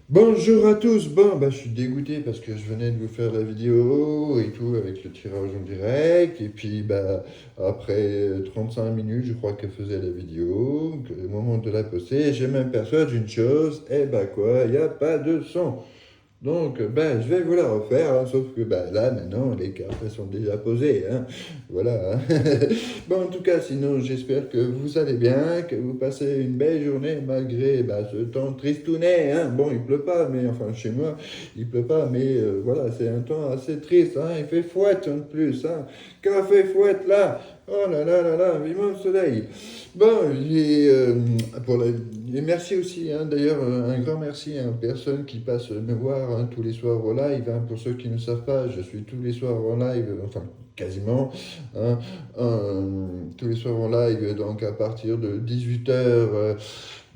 Bonjour à tous, je suis dégoûté parce que je venais de vous faire la vidéo et tout avec le tirage en direct et puis après 35 minutes je crois qu'elle faisait la vidéo, au moment de la poster, je m'aperçois d'une chose, il n'y a pas de son. Donc, je vais vous la refaire, hein, sauf que là, maintenant, les cartes elles sont déjà posées, hein. Voilà, hein. En tout cas, sinon, j'espère que vous allez bien, que vous passez une belle journée malgré ce temps tristounet, hein. Bon, il pleut pas, mais enfin, chez moi, il pleut pas, mais voilà, c'est un temps assez triste, hein. Il fait fouette en plus, hein. Qu'a fait fouette là? Oh là là là là, vivement le soleil. Bon, et, pour la- et merci aussi, hein, d'ailleurs, un grand merci aux personnes qui passent me voir hein, tous les soirs au live. Hein. Pour ceux qui ne savent pas, je suis tous les soirs en live, enfin quasiment, hein, tous les soirs en live, donc à partir de 18h.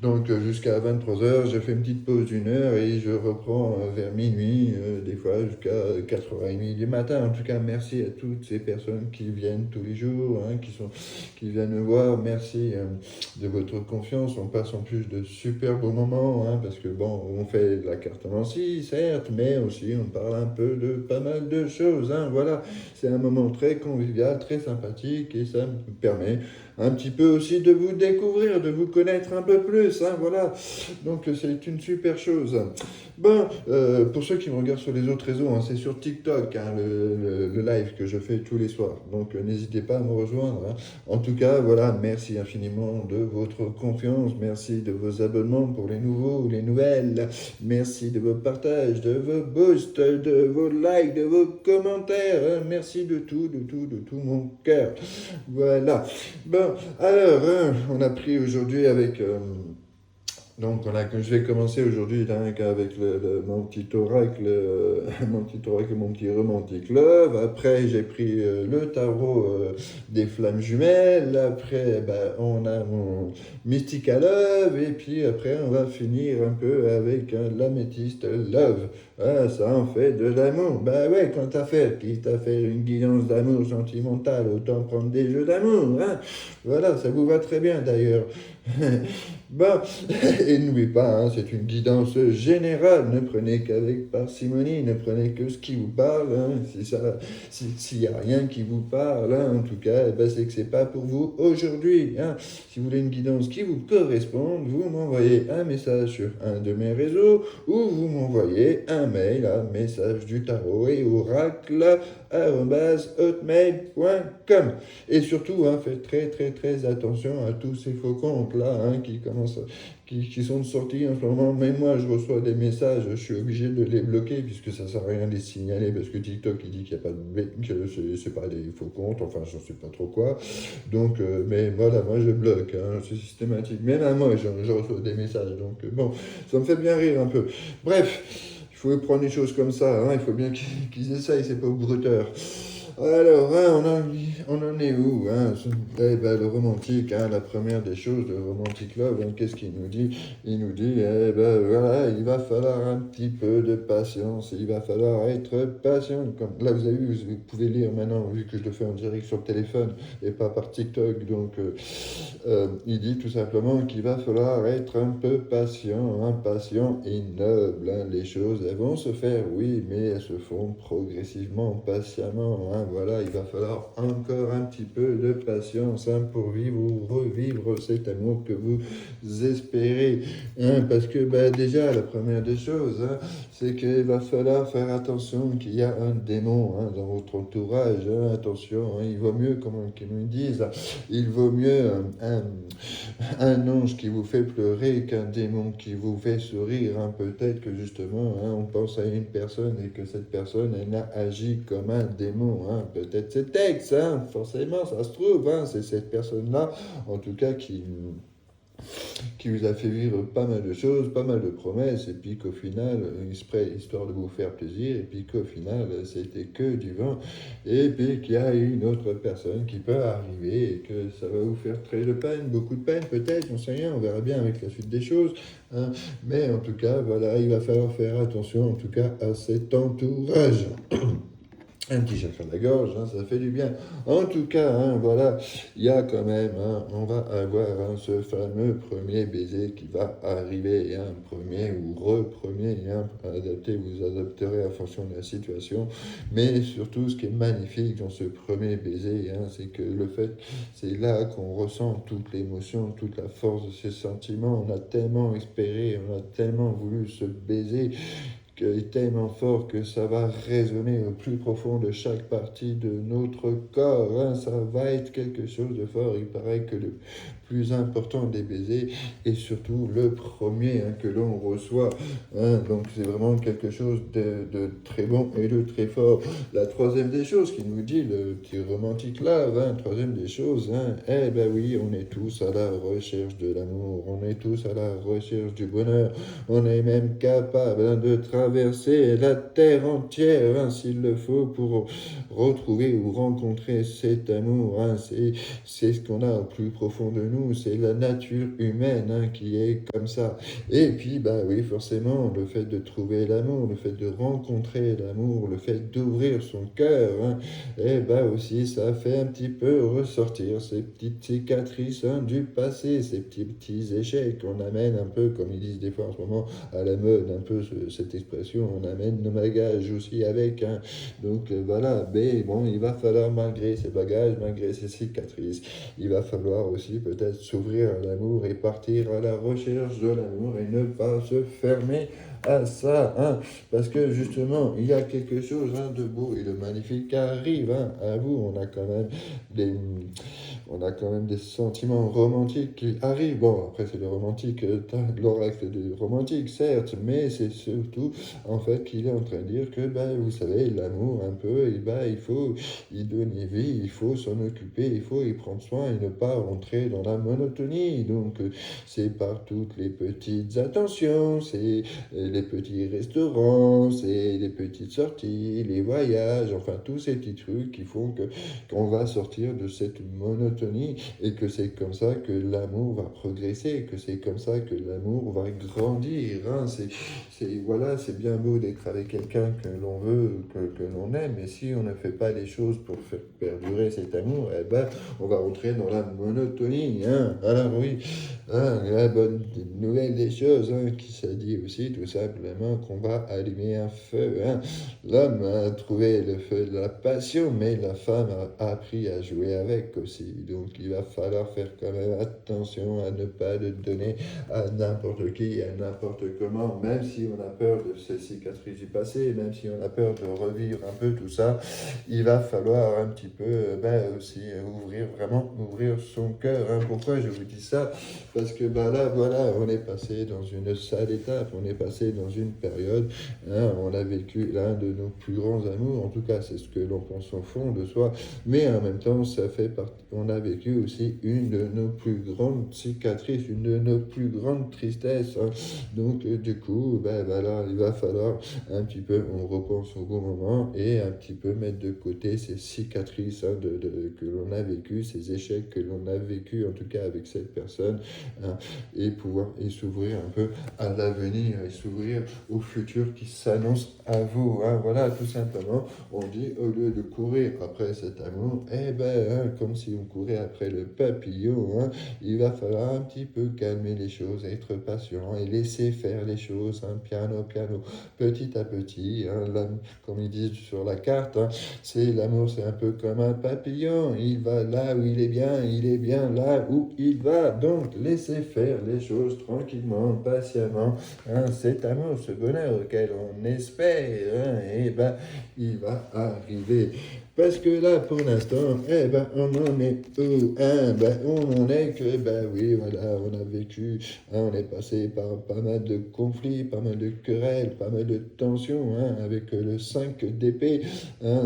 Donc jusqu'à 23h, je fais une petite pause d'une heure et je reprends vers minuit, des fois jusqu'à 4h30 du matin. En tout cas, merci à toutes ces personnes qui viennent tous les jours, hein, qui viennent me voir. Merci de votre confiance. On passe en plus de super beaux moments, hein, parce que bon, on fait de la cartomancie, certes, mais aussi on parle un peu de pas mal de choses, hein, voilà, c'est un moment très convivial, très sympathique et ça me permet un petit peu aussi de vous découvrir, de vous connaître un peu plus, hein, voilà. Donc c'est une super chose. Pour ceux qui me regardent sur les autres réseaux, hein, c'est sur TikTok, hein, le live que je fais tous les soirs. Donc n'hésitez pas à me rejoindre, hein. En tout cas, voilà, merci infiniment de votre confiance, merci de vos abonnements pour les nouveaux ou les nouvelles, merci de vos partages, de vos boosts, de vos likes, de vos commentaires, hein. Merci de tout mon cœur. Voilà. On a pris aujourd'hui avec je vais commencer aujourd'hui donc, avec mon petit oracle, mon petit oracle, mon petit romantique love. Après, j'ai pris le tarot des flammes jumelles. Après, on a mon mystica love. Et puis après, on va finir un peu avec l'améthyste love. Ah, ça en fait de l'amour. Bah ouais, quand t'as fait, qui t'a fait une guidance d'amour sentimentale, autant prendre des jeux d'amour, hein. Voilà, ça vous va très bien d'ailleurs. Bon, et n'oubliez pas, hein, c'est une guidance générale. Ne prenez qu'avec parcimonie, ne prenez que ce qui vous parle. Hein. S'il n'y a rien qui vous parle, hein, en tout cas, c'est que c'est pas pour vous aujourd'hui. Hein. Si vous voulez une guidance qui vous corresponde, vous m'envoyez un message sur un de mes réseaux ou vous m'envoyez un mail à message du tarot et oracle@hotmail.com. Et surtout, hein, faites très très très attention à tous ces faux comptes là hein, qui sont sortis en ce moment. Même moi, je reçois des messages, je suis obligé de les bloquer puisque ça sert à rien de les signaler parce que TikTok il dit qu'il n'y a pas que c'est pas des faux comptes, enfin je ne sais pas trop quoi. Donc, mais voilà, moi je bloque, hein, c'est systématique. Même à moi, je reçois des messages. Donc bon, ça me fait bien rire un peu. Bref. Il faut prendre les choses comme ça, hein, il faut bien qu'ils essayent, c'est pas au brouteur. Alors, hein, on en est où hein le romantique, hein, la première des choses, le romantique love, hein, qu'est-ce qu'il nous dit? Il nous dit, voilà, il va falloir un petit peu de patience, il va falloir être patient. Comme, là, vous avez vu, vous pouvez lire maintenant, vu que je le fais en direct sur le téléphone et pas par TikTok. Donc, il dit tout simplement qu'il va falloir être un peu patient, impatient et noble. Hein. Les choses, elles vont se faire, oui, mais elles se font progressivement, patiemment. Hein. Voilà, il va falloir encore un petit peu de patience hein, pour vivre ou revivre cet amour que vous espérez. Hein, parce que déjà, la première des choses, hein, c'est qu'il va falloir faire attention qu'il y a un démon hein, dans votre entourage. Hein. Attention, hein, il vaut mieux, comme qu'ils nous disent, il vaut mieux un ange qui vous fait pleurer qu'un démon qui vous fait sourire. Hein. Peut-être que justement, hein, on pense à une personne et que cette personne, elle a agi comme un démon. Hein. Peut-être c'est ex, hein. Forcément, ça se trouve. Hein. C'est cette personne-là, en tout cas, qui vous a fait vivre pas mal de choses, pas mal de promesses, et puis qu'au final, histoire de vous faire plaisir, et puis qu'au final, c'était que du vent, et puis qu'il y a une autre personne qui peut arriver, et que ça va vous faire très de peine, beaucoup de peine peut-être, on sait rien, on verra bien avec la suite des choses, hein. Mais en tout cas, voilà, il va falloir faire attention, en tout cas, à cet entourage. Un petit chakra de la gorge, ça fait du bien. En tout cas, voilà, il y a quand même, on va avoir ce fameux premier baiser qui va arriver, premier ou re-premier, adapté, vous adapterez en fonction de la situation. Mais surtout, ce qui est magnifique dans ce premier baiser, c'est que le fait, c'est là qu'on ressent toute l'émotion, toute la force de ces sentiments. On a tellement espéré, on a tellement voulu se baiser est tellement fort que ça va résonner au plus profond de chaque partie de notre corps. Ça va être quelque chose de fort. Il paraît que le plus important des baisers est surtout le premier que l'on reçoit. Donc c'est vraiment quelque chose de très bon et de très fort. La troisième des choses qui nous dit le petit romantique là, troisième des choses, eh ben oui, on est tous à la recherche de l'amour, on est tous à la recherche du bonheur, on est même capable de traverser la terre entière s'il le faut pour retrouver ou rencontrer cet amour. C'est ce qu'on a au plus profond de nous, c'est la nature humaine qui est comme ça. Et puis, bah oui, forcément, le fait de trouver l'amour, le fait de rencontrer l'amour, le fait d'ouvrir son cœur, et bah aussi, ça fait un petit peu ressortir ces petites cicatrices du passé, ces petits échecs qu'on amène un peu, comme ils disent des fois en ce moment, à la mode, un peu cette expression, on amène nos bagages aussi avec. Donc voilà, mais bon, il va falloir, malgré ces bagages, malgré ces cicatrices, il va falloir aussi peut-être s'ouvrir à l'amour et partir à la recherche de l'amour et ne pas se fermer à ça, parce que justement, il y a quelque chose de beau et de magnifique qui arrive à vous. Des, on a quand même des sentiments romantiques qui arrivent. Bon, après, c'est le romantique, l'oracle du romantique, certes, mais c'est surtout, en fait, qu'il est en train de dire que, vous savez, l'amour, un peu, il faut y donner vie, il faut s'en occuper, il faut y prendre soin et ne pas rentrer dans la monotonie. Donc, c'est par toutes les petites attentions, c'est les petits restaurants, c'est les petites sorties, les voyages, enfin, tous ces petits trucs qui font qu'on va sortir de cette monotonie et que c'est comme ça que l'amour va progresser, que c'est comme ça que l'amour va grandir. Voilà, c'est bien beau d'être avec quelqu'un que l'on veut, que l'on aime, mais si on ne fait pas les choses pour faire perdurer cet amour, on va rentrer dans la monotonie. Alors oui, la bonne nouvelle des choses, qui se dit aussi tout simplement qu'on va allumer un feu. L'homme a trouvé le feu de la passion, mais la femme a appris à jouer avec aussi. Donc il va falloir faire quand même attention à ne pas le donner à n'importe qui, à n'importe comment, même si on a peur de ces cicatrices du passé, même si on a peur de revivre un peu tout ça, il va falloir un petit peu aussi ouvrir son cœur. Pourquoi je vous dis ça? Parce que là, voilà, on est passé dans une sale étape, on est passé dans une période, on a vécu l'un de nos plus grands amours, en tout cas c'est ce que l'on pense au fond de soi, mais en même temps ça fait partie, on a vécu aussi une de nos plus grandes cicatrices, une de nos plus grandes tristesses. Donc du coup, voilà, il va falloir un petit peu, on repense au bon moment et un petit peu mettre de côté ces cicatrices que l'on a vécues, ces échecs que l'on a vécu en tout cas avec cette personne, et pouvoir s'ouvrir un peu à l'avenir et s'ouvrir au futur qui s'annonce à vous. Voilà, tout simplement, on dit au lieu de courir après cet amour, comme si on courait après le papillon, il va falloir un petit peu calmer les choses, être patient et laisser faire les choses, piano, piano, petit à petit. Comme ils disent sur la carte, c'est l'amour, c'est un peu comme un papillon, il va là où il est bien là où il va. Donc, laissez faire les choses tranquillement, patiemment. Cet amour, ce bonheur auquel on espère, il va arriver. Parce que là, pour l'instant, on en est où? On en est que, oui, voilà, on a vécu, on est passé par pas mal de conflits, pas mal de querelles, pas mal de tensions, avec le 5 d'épée. On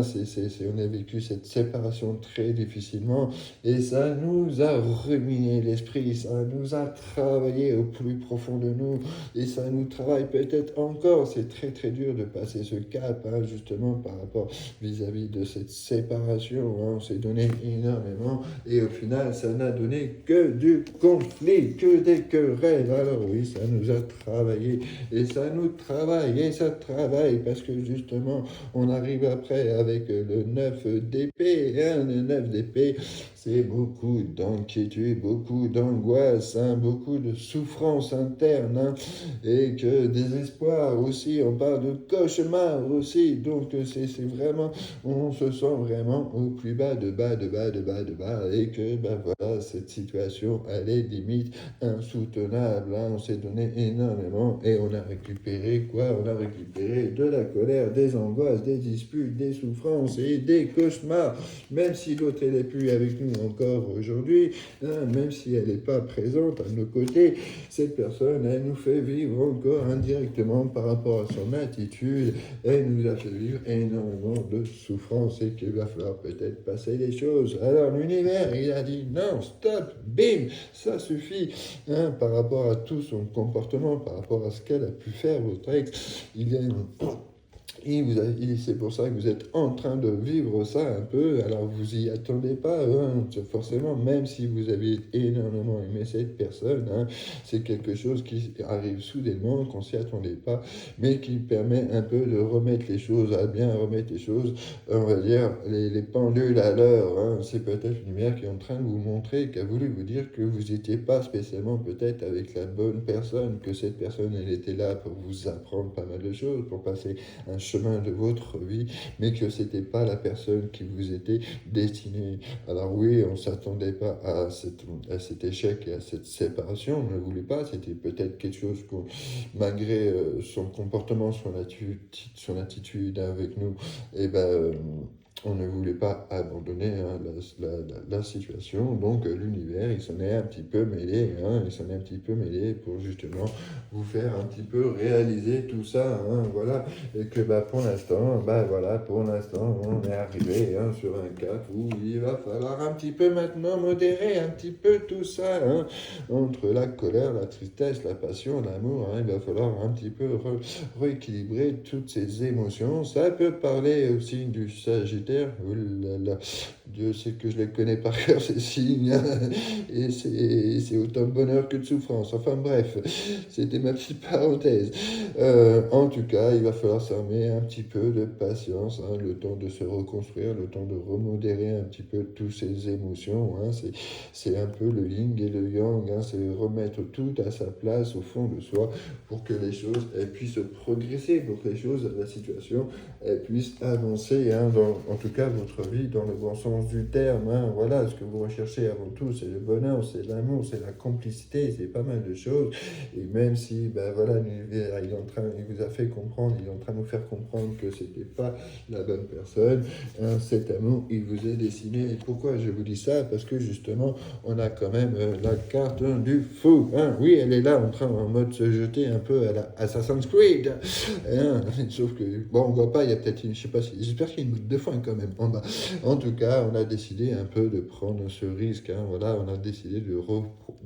a vécu cette séparation très difficilement et ça nous a ruiné l'esprit, ça nous a travaillé au plus profond de nous et ça nous travaille peut-être encore. C'est très très dur de passer ce cap, justement, par rapport vis-à-vis de cette séparation, hein, on s'est donné énormément, et au final, ça n'a donné que du conflit, que des querelles. Alors oui, ça nous a travaillé, et ça nous travaille, et ça travaille, parce que justement, on arrive après avec le 9 d'épée, hein, le 9 d'épée, c'est beaucoup d'inquiétude, beaucoup d'angoisse, hein, beaucoup de souffrance interne, hein, et que désespoir aussi, on parle de cauchemar aussi, donc c'est vraiment, on se sent vraiment au plus bas de bas, de bas, de bas, de bas, et que ben voilà, cette situation, elle est limite insoutenable, hein, on s'est donné énormément, et on a récupéré quoi? On a récupéré de la colère, des angoisses, des disputes, des souffrances et des cauchemars, même si l'autre elle n'est plus avec nous encore aujourd'hui, hein, même si elle n'est pas présente à nos côtés, cette personne, elle nous fait vivre encore indirectement par rapport à son attitude, elle nous a fait vivre énormément de souffrance et qu'il va falloir peut-être passer les choses. Alors l'univers, il a dit non, stop, bim, ça suffit, hein, par rapport à tout son comportement, par rapport à ce qu'elle a pu faire, votre ex, il y a une... C'est pour ça que vous êtes en train de vivre ça un peu, alors vous y attendez pas, hein, forcément, même si vous avez énormément aimé cette personne, hein, c'est quelque chose qui arrive soudainement, qu'on s'y attendait pas, mais qui permet un peu de remettre les choses, à bien remettre les choses, on va dire, les pendules à l'heure, hein, c'est peut-être une lumière qui est en train de vous montrer, qui a voulu vous dire que vous n'étiez pas spécialement peut-être avec la bonne personne, que cette personne, elle était là pour vous apprendre pas mal de choses, pour passer un chemin de votre vie, mais que c'était pas la personne qui vous était destinée. Alors oui, on s'attendait pas à cet échec et à cette séparation, on ne le voulait pas, c'était peut-être quelque chose qu'on, malgré son comportement, son attitude avec nous, et ben on ne voulait pas abandonner, hein, la situation, donc l'univers, il s'en est un petit peu mêlé, hein, il s'en est un petit peu mêlé pour justement vous faire un petit peu réaliser tout ça, hein, voilà, et que bah, pour l'instant, bah, voilà, pour l'instant, on est arrivé, hein, sur un cap où il va falloir un petit peu maintenant modérer un petit peu tout ça, hein, entre la colère, la tristesse, la passion, l'amour, hein, il va falloir un petit peu rééquilibrer toutes ces émotions. Ça peut parler aussi du Sagittaire. Oh là là, Dieu sait que je les connais par cœur, ces signes, et c'est autant de bonheur que de souffrance. Enfin bref, c'était ma petite parenthèse. En tout cas, il va falloir s'armer un petit peu de patience, hein, le temps de se reconstruire, le temps de remodérer un petit peu toutes ces émotions, hein, c'est un peu le yin et le yang, hein, c'est remettre tout à sa place au fond de soi pour que les choses elles puissent progresser, pour que les choses, la situation, elles puissent avancer, hein, en tout cas votre vie dans le bon sens du terme, hein, voilà, ce que vous recherchez avant tout, c'est le bonheur, c'est l'amour, c'est la complicité, c'est pas mal de choses, et même si, ben voilà, l'univers, il vous a fait comprendre, il est en train de nous faire comprendre que c'était pas la bonne personne, hein, cet amour, il vous est destiné, et pourquoi je vous dis ça? Parce que justement, on a quand même la carte, hein, du fou, hein, oui, elle est là, en mode se jeter un peu à la Assassin's Creed, hein, sauf que, bon, on voit pas, il y a peut-être, je sais pas, j'espère qu'il y a une goutte de foin quand même en bas. En tout cas, on a décidé un peu de prendre ce risque, hein, voilà, on a décidé de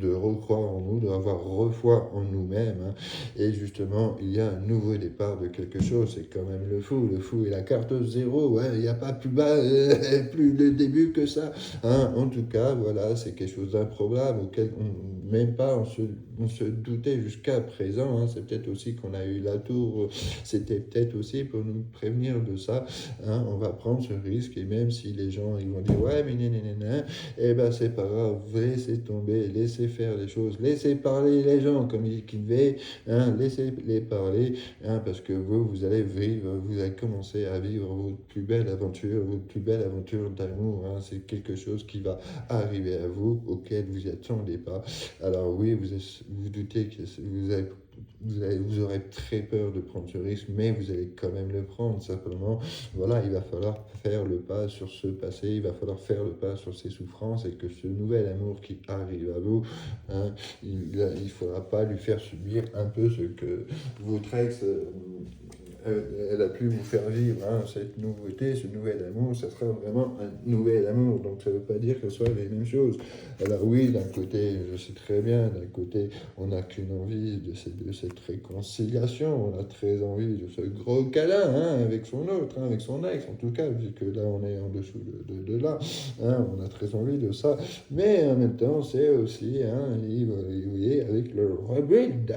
recroire en nous, d'avoir refoi en nous-mêmes, hein, et justement, il y a un nouveau départ de quelque chose, c'est quand même le fou est la carte zéro, ouais, il n'y a pas plus bas, plus le début que ça, hein, en tout cas, voilà, c'est quelque chose d'improbable, auquel même pas on se doutait jusqu'à présent, hein, c'est peut-être aussi qu'on a eu la tour, c'était peut-être aussi pour nous prévenir de ça, hein, on va prendre ce risque, et même si les gens ils vont dire ouais mais nanana, eh ben c'est pas grave, laissez tomber, laissez faire les choses, laissez parler les gens comme ils devaient, hein, laissez-les parler, hein, parce que vous allez vivre, vous allez commencer à vivre votre plus belle aventure d'amour, hein, c'est quelque chose qui va arriver à vous, auquel vous n'y attendez pas. Alors oui, vous doutez que vous aurez très peur de prendre ce risque, mais vous allez quand même le prendre, simplement. Voilà, il va falloir faire le pas sur ce passé, il va falloir faire le pas sur ces souffrances, et que ce nouvel amour qui arrive à vous, hein, il ne faudra pas lui faire subir un peu ce que votre ex elle a pu vous faire vivre hein, cette nouveauté, ce nouvel amour, ça sera vraiment un nouvel amour. Donc ça ne veut pas dire que ce soit les mêmes choses. Alors oui, d'un côté, je sais très bien, d'un côté, on n'a qu'une envie de cette réconciliation, on a très envie de ce gros câlin hein, avec son autre, hein, avec son ex, en tout cas, vu que là on est en dessous de là, hein, on a très envie de ça. Mais en même temps, c'est aussi, hein, vous voyez, avec le rebuild,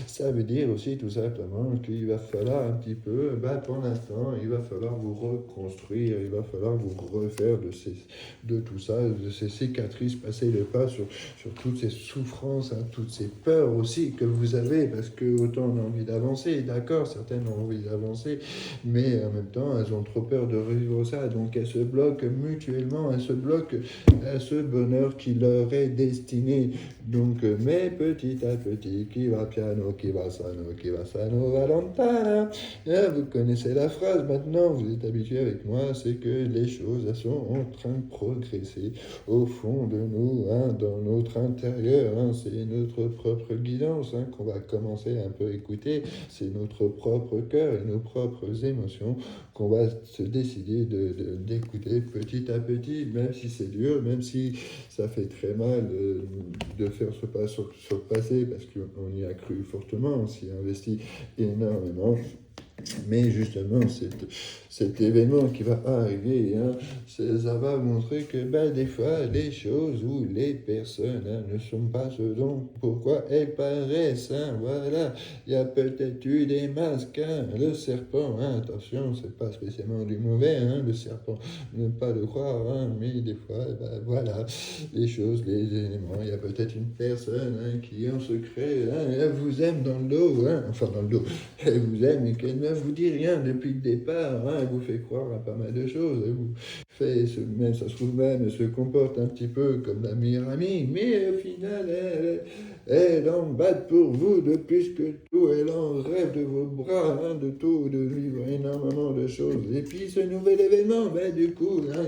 ça veut dire aussi tout simplement qu'il va falloir un petit peu, bah, pour l'instant, il va falloir vous reconstruire, il va falloir vous refaire de tout ça, de ces cicatrices, passer le pas sur toutes ces souffrances, hein, toutes ces peurs aussi que vous avez, parce que autant on a envie d'avancer, d'accord, certaines ont envie d'avancer, mais en même temps, elles ont trop peur de revivre ça, donc elles se bloquent mutuellement, elles se bloquent à ce bonheur qui leur est destiné. Donc, mais petit à petit, qui va piano, qui va sano, va lontana. Ah, vous connaissez la phrase maintenant, vous êtes habitué avec moi, c'est que les choses elles sont en train de progresser au fond de nous, hein, dans notre intérieur. Hein, c'est notre propre guidance hein, qu'on va commencer un peu à écouter. C'est notre propre cœur et nos propres émotions qu'on va se décider d'écouter petit à petit, même si c'est dur, même si ça fait très mal de faire ce pas sur le passé, parce qu'on y a cru fortement, on s'y a investi énormément. Mais justement, cet événement qui va arriver, hein, ça va montrer que ben, des fois, les choses ou les personnes hein, ne sont pas ce dont pourquoi elles paraissent. Hein, voilà, il y a peut-être eu des masques. Hein, le serpent, hein, attention, c'est pas spécialement du mauvais, hein, le serpent, ne pas le croire, hein, mais des fois, ben, voilà, les choses, les éléments. Il y a peut-être une personne hein, qui, en secret, hein, elle vous aime dans le dos, hein, enfin dans le dos, elle vous aime et qu'elle ne vous dit rien depuis le départ, hein, elle vous fait croire à pas mal de choses, elle vous fait, même, ça se trouve même, elle se comporte un petit peu comme la meilleure amie, mais au final, elle en bat pour vous de plus que tout, elle en rêve de vos bras, hein, de tout, de vivre énormément de choses. Et puis ce nouvel événement, ben, du coup, hein,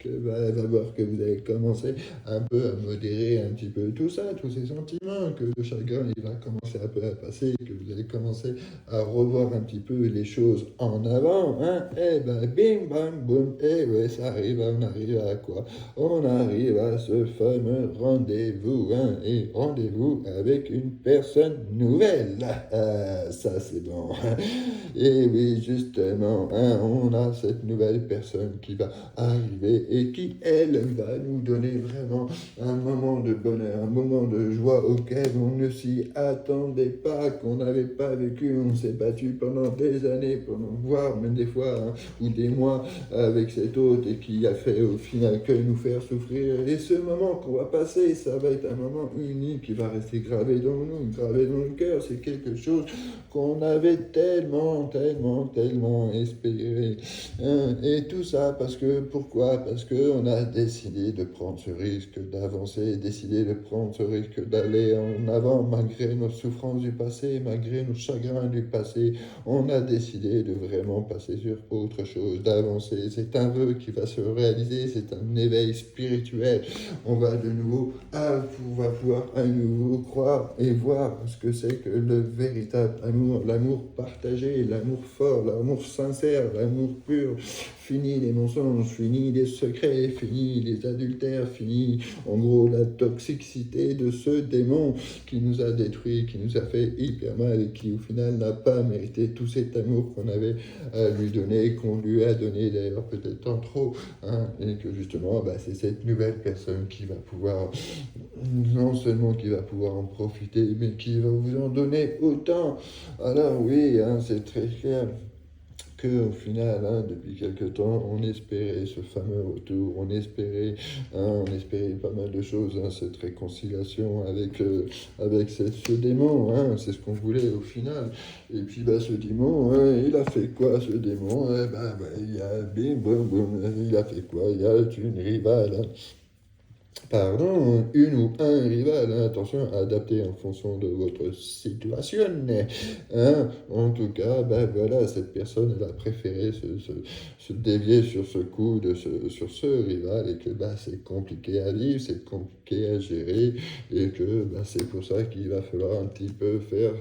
elle va voir que vous allez commencer un peu à modérer un petit peu tout ça, tous ces sentiments, que le chagrin il va commencer un peu à passer, que vous allez commencer à revoir un petit peu les choses en avant, hein, et ben bim bam boum, et ouais ça arrive, on arrive à quoi? On arrive à ce fameux rendez-vous, hein, et rendez-vous avec une personne nouvelle. Ça c'est bon. Et oui, justement, hein, on a cette nouvelle personne qui va arriver et qui, elle, va nous donner vraiment un moment de bonheur, un moment de joie auquel on ne s'y attendait pas, qu'on n'avait pas vécu. On s'est battu pendant des années, pendant, voire même des fois, hein, ou des mois avec cet autre et qui a fait au final que nous faire souffrir. Et ce moment qu'on va passer, ça va être un moment unique qui va rester gravé dans nous, gravé dans le cœur. C'est quelque chose qu'on avait tellement espéré. Hein. Et tout ça parce que, pourquoi? Parce qu'on a décidé de prendre ce risque, d'avancer, décidé de prendre ce risque d'aller en avant malgré nos souffrances du passé, malgré nos chagrins du passé. On a décidé de vraiment passer sur autre chose, d'avancer. C'est un vœu qui va se réaliser, c'est un éveil spirituel. On va de nouveau, on va pouvoir à nouveau croire et voir ce que c'est que le véritable amour, l'amour partagé, l'amour fort, l'amour sincère, l'amour pur. Fini les mensonges, fini les secrets, fini les adultères, fini en gros la toxicité de ce démon qui nous a détruit, qui nous a fait hyper mal et qui au final n'a pas mérité tout cet amour qu'on avait à lui donner, qu'on lui a donné d'ailleurs peut-être en trop, hein, et que justement bah, c'est cette nouvelle personne qui va pouvoir, non seulement qui va pouvoir en profiter, mais qui va vous en donner autant. Alors oui, hein, c'est très clair que au final, hein, depuis quelque temps, on espérait ce fameux retour, on espérait pas mal de choses, hein, cette réconciliation avec ce démon, hein, c'est ce qu'on voulait au final. Et puis bah, ce démon, il a fait quoi ce démon? Il a bim, boum, boum, il a fait quoi? Il y a une rivale. Hein. Pardon, une ou un rival, hein, attention, adapté en fonction de votre situation. Hein. En tout cas, ben voilà, cette personne, elle a préféré se dévier sur ce coup, sur ce rival, et que ben, c'est compliqué à vivre, c'est compliqué compliqué à gérer et que c'est pour ça qu'il va falloir un petit peu faire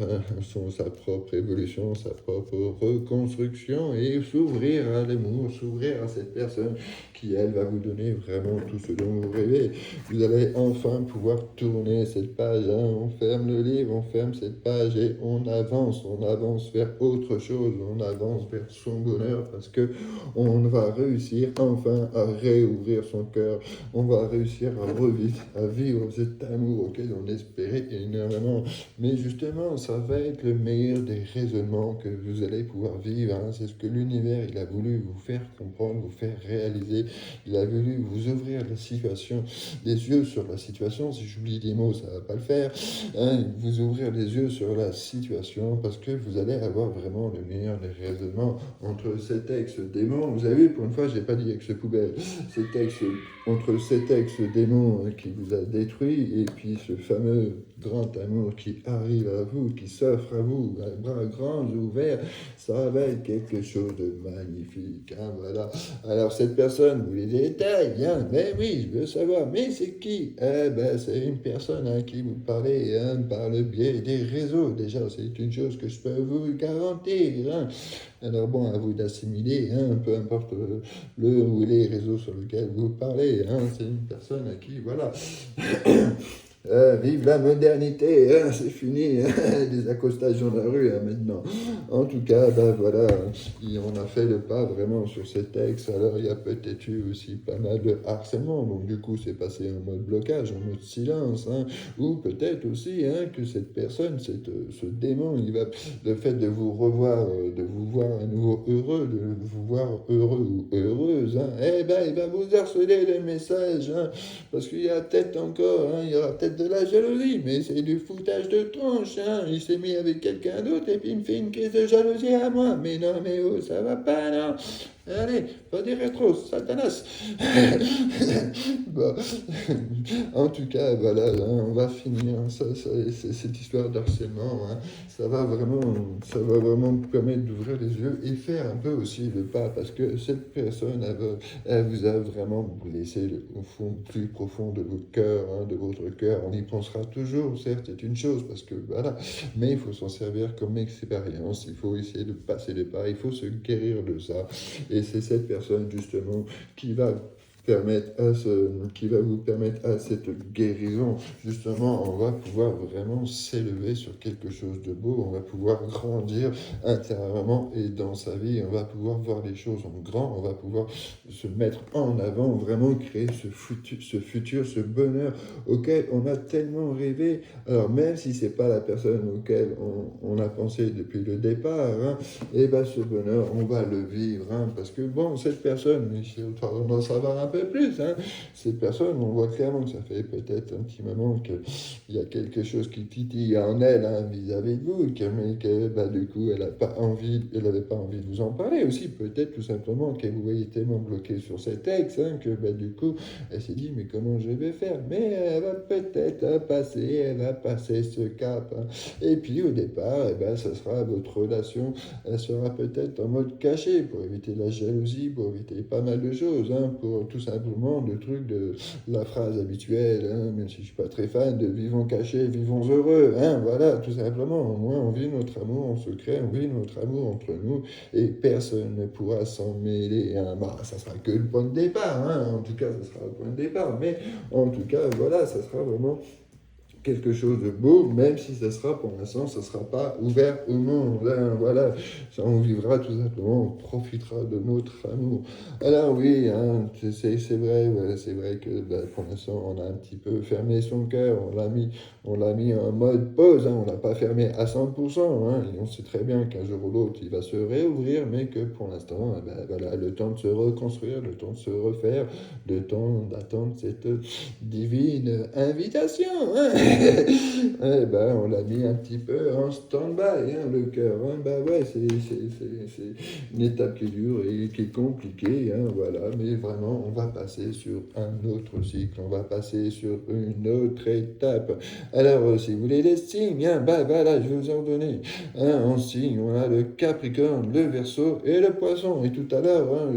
sa propre évolution, sa propre reconstruction et s'ouvrir à l'amour, s'ouvrir à cette personne qui, elle, va vous donner vraiment tout ce dont vous rêvez. Vous allez enfin pouvoir tourner cette page, hein. On ferme le livre, on ferme cette page et on avance vers autre chose, on avance vers son bonheur parce que on va réussir enfin à réouvrir son cœur, on va réussir à vivre cet amour auquel on espérait énormément. Mais justement, ça va être le meilleur des raisonnements que vous allez pouvoir vivre, hein. C'est ce que l'univers, il a voulu vous faire comprendre, vous faire réaliser. Il a voulu vous ouvrir la situation, les yeux sur la situation. Si j'oublie des mots, ça va pas le faire, hein. Vous ouvrir les yeux sur la situation parce que vous allez avoir vraiment le meilleur des raisonnements entre cet ex-démon. Vous avez vu, pour une fois, j'ai pas dit ex-poubelle. Entre cet ex-démon qui vous a détruit et puis ce fameux grand amour qui arrive à vous, qui s'offre à vous, à bras grands ouverts, ça va être quelque chose de magnifique, hein, voilà. Alors cette personne, vous les détails, hein, mais oui, je veux savoir, mais c'est qui? C'est une personne à qui vous parlez, hein, par le biais des réseaux. Déjà, c'est une chose que je peux vous garantir, hein. Alors bon, à vous d'assimiler, hein, peu importe le ou les réseaux sur lesquels vous parlez, hein, c'est une personne à qui, voilà. Vive la modernité, hein, c'est fini, hein, des accostages dans la rue, hein, maintenant. En tout cas, voilà, on a fait le pas vraiment sur ces textes. Alors il y a peut-être eu aussi pas mal de harcèlement, donc du coup c'est passé en mode blocage, en mode silence, hein, ou peut-être aussi, hein, que cette personne, ce démon, le fait de vous revoir, de vous voir à nouveau heureux, de vous voir heureux ou heureuse, hein, il va vous harceler les messages, hein, parce qu'il y a peut-être encore, hein, il y aura peut-être de la jalousie, mais c'est du foutage de tronche, hein. Il s'est mis avec quelqu'un d'autre et puis il me fait une crise de jalousie à moi. Mais non, mais oh, ça va pas, non. Allez, pas des rétros, Satanas. Bon. En tout cas, voilà, hein, on va finir cette histoire d'harcèlement, hein. Ça va vraiment vous permettre d'ouvrir les yeux et faire un peu aussi le pas, parce que cette personne, elle vous a vraiment blessé au fond, plus profond de votre cœur, hein, de votre cœur. On y pensera toujours, certes, c'est une chose, parce que voilà, mais il faut s'en servir comme expérience, il faut essayer de passer le pas, il faut se guérir de ça. Et c'est cette personne, justement, qui va qui va vous permettre à cette guérison. Justement, on va pouvoir vraiment s'élever sur quelque chose de beau, on va pouvoir grandir intérieurement et dans sa vie, on va pouvoir voir les choses en grand, on va pouvoir se mettre en avant, vraiment créer ce futur, ce bonheur auquel on a tellement rêvé. Alors même si c'est pas la personne auquel on a pensé depuis le départ, hein, et ce bonheur, on va le vivre, hein, parce que bon, cette personne, on doit savoir un peu plus, hein, cette personne, on voit clairement que ça fait peut-être un petit moment qu'il y a quelque chose qui titille en elle, hein, vis-à-vis de vous, mais que du coup, elle n'avait pas envie de vous en parler aussi, peut-être tout simplement que vous voyez tellement bloqué sur cet ex, hein, que du coup, elle s'est dit, mais comment je vais faire? Mais elle va peut-être elle va passer ce cap, hein. Et puis au départ, ça sera votre relation, elle sera peut-être en mode caché pour éviter la jalousie, pour éviter pas mal de choses, hein, pour tout simplement le truc de la phrase habituelle, hein, même si je suis pas très fan de vivons cachés, vivons heureux, hein, voilà, tout simplement. Au moins, on vit notre amour en secret, on vit notre amour entre nous et personne ne pourra s'en mêler, hein. Ça sera que le point de départ, hein, en tout cas, ça sera le point de départ, mais en tout cas, voilà, ça sera vraiment quelque chose de beau, même si ça sera, pour l'instant, ça ne sera pas ouvert au monde, hein, voilà, ça, on vivra tout simplement, on profitera de notre amour. Alors oui, hein, c'est vrai, voilà, c'est vrai que pour l'instant, on a un petit peu fermé son cœur, on l'a mis en mode pause, hein, on l'a pas fermé à 100%, hein, et on sait très bien qu'un jour ou l'autre, il va se réouvrir, mais que pour l'instant, voilà, le temps de se reconstruire, le temps de se refaire, le temps d'attendre cette divine invitation, hein. Eh ben, on l'a mis un petit peu en stand-by, hein, le cœur. Hein. Bah ouais, c'est une étape qui est dure et qui est compliquée, hein, voilà. Mais vraiment, on va passer sur un autre cycle, on va passer sur une autre étape. Alors, si vous voulez les signes, hein, bah voilà, je vais vous en donner. Hein, en signe, on a le Capricorne, le Verseau et le Poisson. Et tout à l'heure, hein,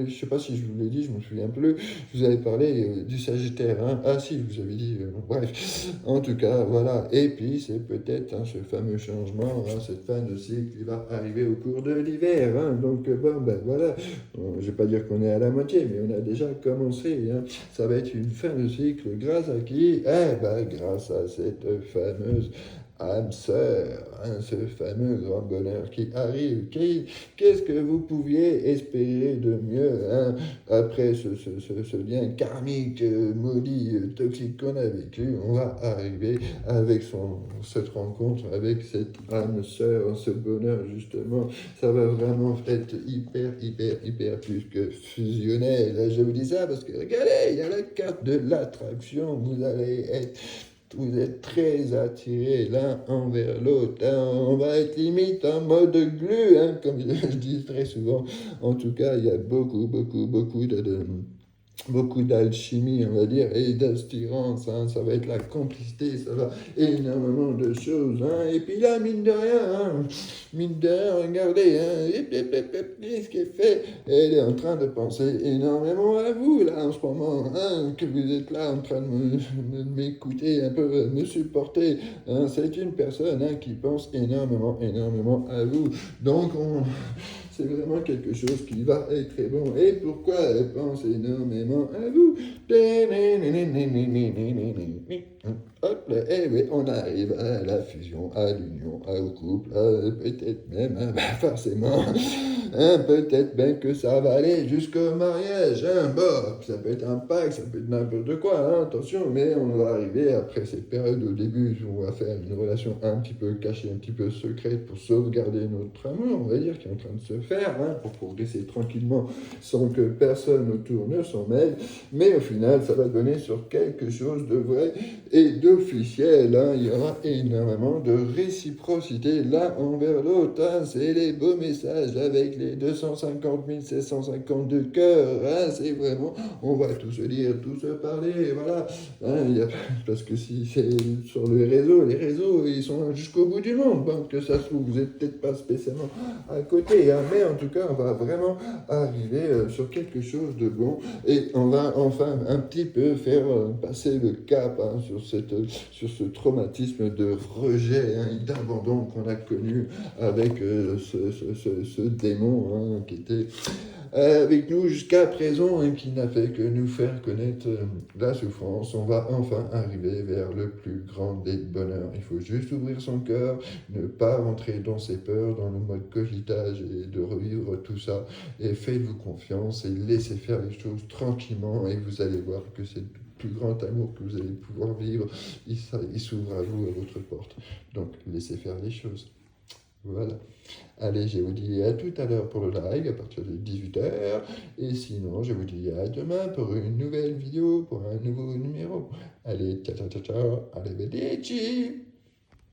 je sais pas si je vous l'ai dit, je me souviens plus, je vous avais parlé du Sagittaire. Hein. Ah si, je vous avais dit, bref. En tout cas, voilà. Et puis, c'est peut-être hein, ce fameux changement, hein, cette fin de cycle qui va arriver au cours de l'hiver. Hein. Donc, bon, ben voilà. Je ne vais pas dire qu'on est à la moitié, mais on a déjà commencé. Hein. Ça va être une fin de cycle grâce à qui? Eh ben, grâce à cette fameuse âme sœur, hein, ce fameux grand bonheur qui arrive. Qu'est-ce que vous pouviez espérer de mieux hein, après ce lien karmique, maudit, toxique qu'on a vécu? On va arriver avec cette rencontre, avec cette âme sœur, ce bonheur justement. Ça va vraiment être hyper plus que fusionnel. Je vous dis ça parce que regardez, il y a la carte de l'attraction. Vous êtes très attirés l'un envers l'autre. Hein. On va être limite en mode glue, hein, comme je dis très souvent. En tout cas, il y a beaucoup d'alchimie, on va dire, et d'assurance, hein, ça va être la complicité, ça va énormément de choses, hein, et puis là, mine de rien, regardez, hein, ce qui est fait, elle est en train de penser énormément à vous, là, en ce moment, hein, que vous êtes là en train de m'écouter, un peu, me supporter, hein, c'est une personne, hein, qui pense énormément à vous, donc c'est vraiment quelque chose qui va être très bon. Et pourquoi elle pense énormément à vous? Hop là, eh oui, on arrive à la fusion, à l'union, au couple, peut-être même, hein, bah forcément, hein, peut-être même que ça va aller jusqu'au mariage. Hein, bon, ça peut être un pacte, ça peut être n'importe quoi, hein, attention, mais on va arriver après cette période au début où on va faire une relation un petit peu cachée, un petit peu secrète pour sauvegarder notre amour, on va dire, qui est en train de se faire, hein, pour progresser tranquillement sans que personne autour ne s'en mêle. Mais au final, ça va donner sur quelque chose de vrai et d'officiel. Hein. Il y aura énormément de réciprocité l'un envers l'autre. Hein. C'est les beaux messages avec les 250 752 cœurs. Hein. C'est vraiment, on va tout se dire, tout se parler. Voilà. Hein, parce que si c'est sur les réseaux, ils sont jusqu'au bout du monde. Donc, que ça se trouve, vous n'êtes peut-être pas spécialement à côté. Hein. Mais en tout cas, on va vraiment arriver sur quelque chose de bon. Et on va enfin un petit peu faire passer le cap hein, sur ce traumatisme de rejet hein, et d'abandon qu'on a connu avec ce démon hein, qui était avec nous jusqu'à présent et qui n'a fait que nous faire connaître la souffrance. On va enfin arriver vers le plus grand des bonheurs. Il faut juste ouvrir son cœur, ne pas rentrer dans ses peurs, dans le mode cogitage et de revivre tout ça. Et faites-vous confiance et laissez faire les choses tranquillement et vous allez voir que c'est le plus grand amour que vous allez pouvoir vivre. Il s'ouvre à vous, à votre porte. Donc laissez faire les choses. Voilà. Allez, je vous dis à tout à l'heure pour le live à partir de 18h. Et sinon, je vous dis à demain pour une nouvelle vidéo, pour un nouveau numéro. Allez, ciao, ciao, ciao, ciao. Arrivederci.